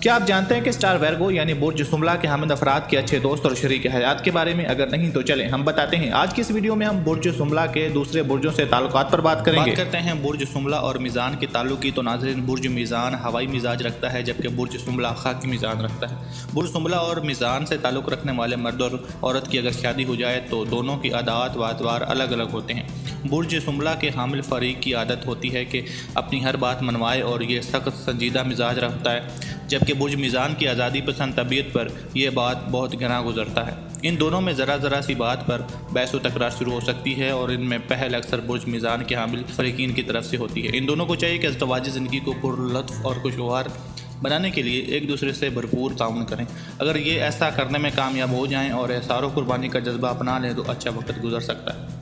क्या आप जानते हैं कि स्टार वर्गो यानी बुर्ज सुमला के हामिद अफराद के अच्छे दोस्त और शरीक हयात के बारे में? अगर नहीं तो चलें हम बताते हैं। आज की इस वीडियो में हम बुर्ज सुमला के दूसरे बुर्जों से ताल्लुकात पर बात करेंगे। बात करते हैं बुर्ज सुमला और मीज़ान के ताल्लुक की। तो नाज़रीन, बुर्ज मीज़ान हवाई मिजाज रखता है जबकि बुर्ज सुमला खाकी मिजाज रखता है। बुर्ज सुमला और मीज़ान से ताल्लुक़ रखने वाले मर्द और औरत की अगर शादी हो जाए तो दोनों की आदात व अतवार अलग अलग होते हैं। बुर्ज सुमला के हामिल फरीक की आदत होती है कि अपनी हर बात मनवाए और ये सख्त संजीदा मिजाज रखता है, जबकि बुर्ज मीज़ान की आज़ादी पसंद तबीयत पर यह बात बहुत घना गुजरता है। इन दोनों में ज़रा सी बात पर बहस व तकरार शुरू हो सकती है और इनमें पहल अक्सर बुर्ज मीज़ान के हामिल फरीकीन की तरफ से होती है। इन दोनों को चाहिए कि अज़दवाजी ज़िंदगी को पुरलत्फ़ और खुशगवार बनाने के लिए एक दूसरे से भरपूर ताउन करें। अगर ये ऐसा करने में कामयाब हो जाएं और एहसार व कुर्बानी का जज्बा अपना लें तो अच्छा वक्त गुजर सकता है।